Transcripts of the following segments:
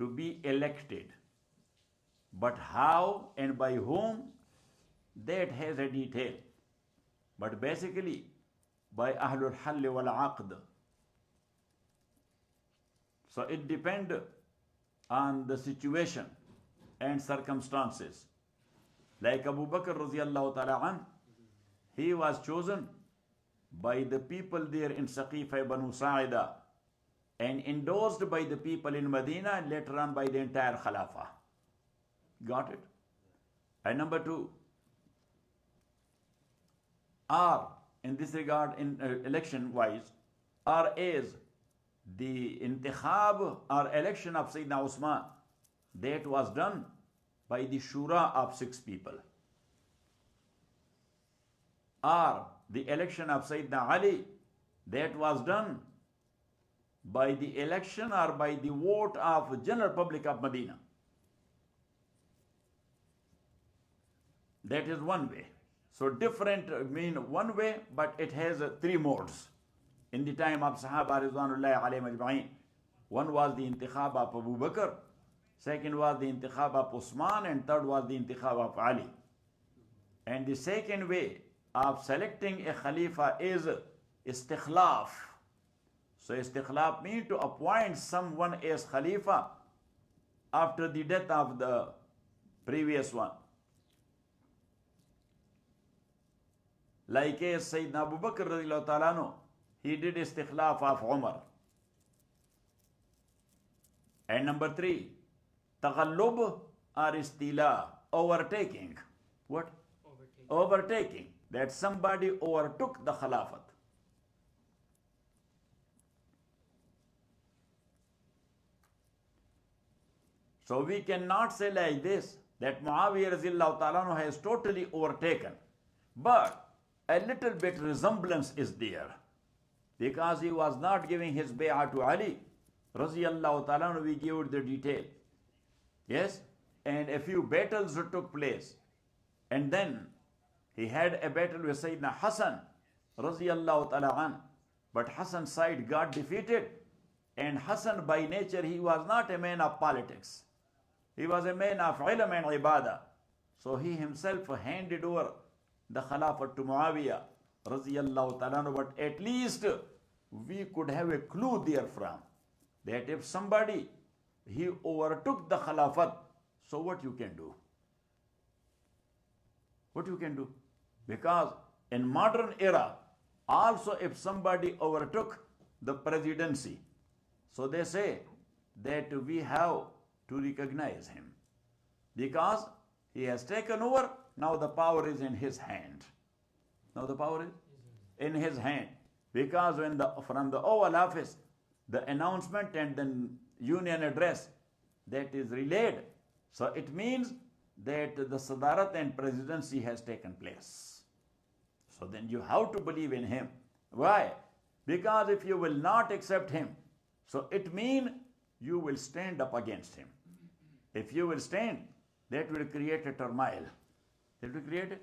to be elected. But how and by whom, that has a detail. But basically, by Ahlul Hall wal Aqd. So it depends on the situation and circumstances. Like Abu Bakr radiallahu ta'ala an, he was chosen by the people there in Saqifa Banu Sa'ida and endorsed by the people in Medina and later on by the entire Khalifa. Got it? And number two, or in this regard, in election wise, or is the intikhab or election of Sayyidina Usman, that was done by the shura of 6 people. Or the election of Sayyidina Ali, that was done by the election or by the vote of general public of Medina. That is one way. So different mean one way, but it has 3 modes. In the time of Sahaba Ridwanullahi alayhim ajma'in, one was the intikhab of Abu Bakr, second was the intikhab of Usman, and third was the intikhab of Ali. And the second way of selecting a Khalifa is istikhlaf. So istikhlaf means to appoint someone as Khalifa after the death of the previous one. Like as Sayyidina Abu Bakr radiallahu ta'ala anhu, he did istikhlaf of Umar. And number 3, taghallub or istila, overtaking. What? Overtaking. That somebody overtook the Khilafat. So we cannot say like this, that Muawiyah radiallahu ta'ala anhu has totally overtaken. But a little bit resemblance is there. Because he was not giving his bay'ah to Ali radiallahu ta'ala, we give the detail. Yes? And a few battles took place. And then he had a battle with Sayyidina Hassan radiallahu ta'ala an. But Hassan's side got defeated. And Hassan by nature, he was not a man of politics. He was a man of ilm and ibadah. So he himself handed over the Khilafat to Muawiyah radiyallahu ta'ala, but at least we could have a clue therefrom that if somebody, he overtook the Khilafat, so what you can do? What you can do? Because in modern era, also if somebody overtook the presidency, so they say that we have to recognize him. Because he has taken over, now the power is in his hand. Now the power is in his hand. Because when from the Oval Office, the announcement and then union address that is relayed, so it means that the Sadarat and presidency has taken place. So then you have to believe in him. Why? Because if you will not accept him, so it means you will stand up against him. If you will stand, that will create a turmoil. It will create a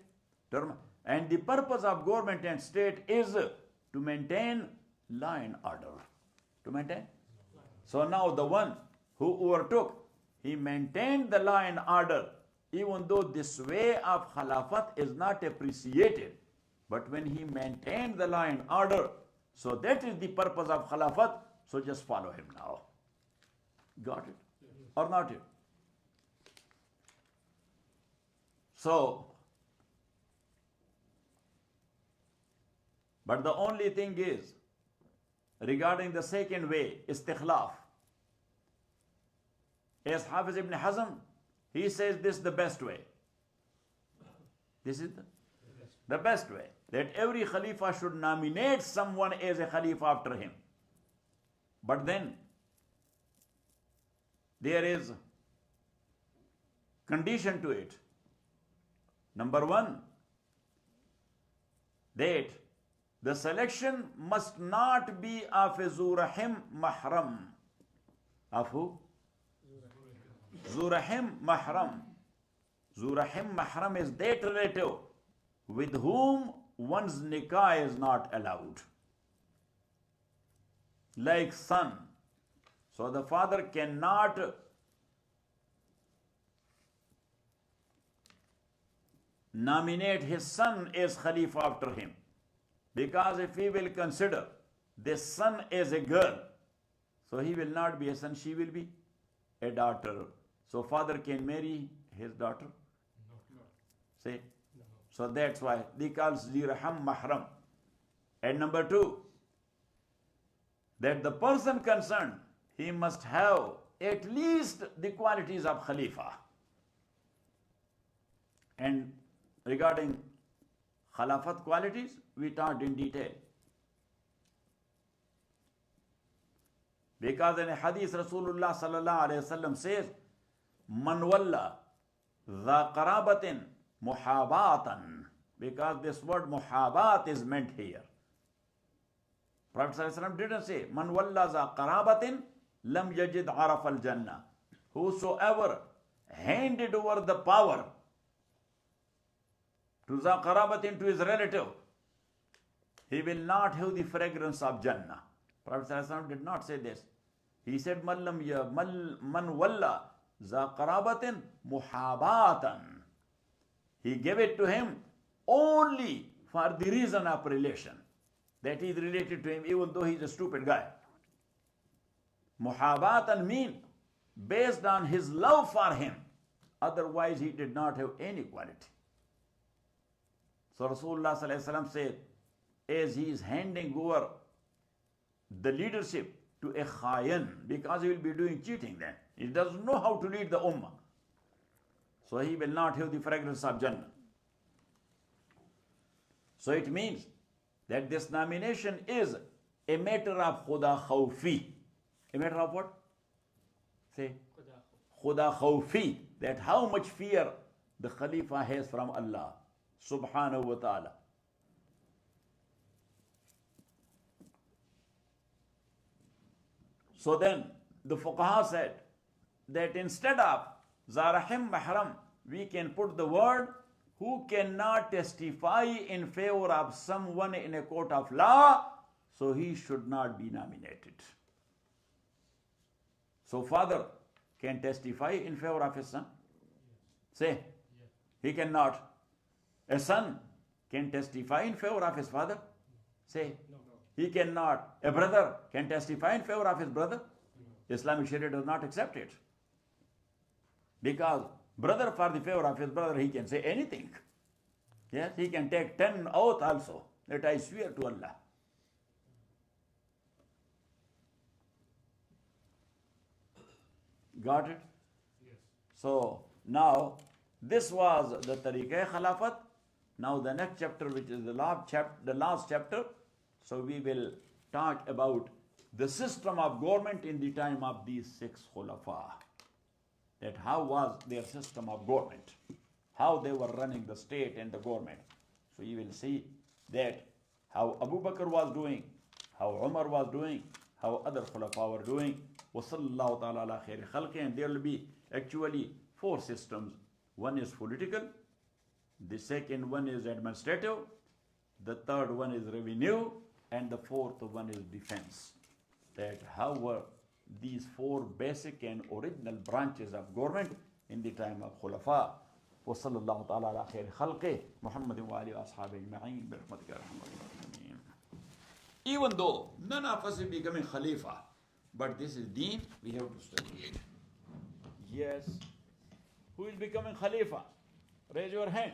turmoil. And the purpose of government and state is to maintain law and order. To maintain. So now the one who overtook, he maintained the law and order, even though this way of Khilafat is not appreciated. But when he maintained the law and order, so that is the purpose of Khilafat, so just follow him now. Got it? Or not it? So, but the only thing is, regarding the second way, istikhlaf. As Hafiz ibn Hazm, he says this is the best way. This is the best way. That every Khalifa should nominate someone as a Khalifa after him. But then, there is condition to it. Number 1, that the selection must not be of a Zurahim Mahram. Of who? Zurahim Mahram. Zurahim Mahram is that relative with whom one's nikah is not allowed. Like son. So the father cannot nominate his son as Khalifa after him. Because if he will consider this son as a girl, so he will not be a son, she will be a daughter. So father can marry his daughter? No. See? No. So that's why they call Ziraham Mahram. And number two, that the person concerned, he must have at least the qualities of Khalifa. And regarding Khalafat qualities, we talked in detail. Because in a hadith, Rasulullah sallallahu alayhi wasallam says, Man walla dha qarabatin muhabatan. Because this word muhabat is meant here. Prophet sallallahu alayhi wasallam didn't say, Man walla dha qarabatin lam yajid araf al jannah. Whosoever handed over the power to dha qarabatin, to his relative, he will not have the fragrance of Jannah. Prophet sallallahu alayhi wasallam did not say this. He said, Man walla za qarabatin muhabatan. He gave it to him only for the reason of relation. That he is related to him even though he is a stupid guy. Muhabatan mean based on his love for him. Otherwise he did not have any quality. So Rasulullah sallallahu alaihi wasallam said, as he is handing over the leadership to a khayan, because he will be doing cheating then. He doesn't know how to lead the ummah. So he will not have the fragrance of Jannah. So it means that this nomination is a matter of khuda khawfi. A matter of what? Say. Khuda khawfi. That how much fear the Khalifa has from Allah subhanahu wa ta'ala. So then the fuqaha said that instead of Zarahim Mahram, we can put the word who cannot testify in favor of someone in a court of law, so he should not be nominated. So father can testify in favor of his son? Say, he cannot. A son can testify in favor of his father? Say, he cannot. A brother can testify in favor of his brother? Islamic Sharia does not accept it. Because brother for the favor of his brother, he can say anything. Yes, he can take 10 oath also, that I swear to Allah. Got it? Yes. So now this was the Tariqah Khalafat. Now the next chapter, which is the last chapter, so we will talk about the system of government in the time of these 6 Khulafa. That how was their system of government, how they were running the state and the government. So you will see that how Abu Bakr was doing, how Umar was doing, how other Khulafa were doing. وَصَلَّى ta'ala ala khairi khalqi. And there will be actually 4 systems. One is political, the second one is administrative, the third one is revenue, and the fourth one is defense. That how were these 4 basic and original branches of government in the time of Khulafa. وصلى الله تعالى على خير خلقه محمد وآله وأصحابه أجمعين برحمتك يا أرحم الراحمين. Even though none of us is becoming Khalifa, but this is deen, we have to study it. Yes. Who is becoming Khalifa? Raise your hand.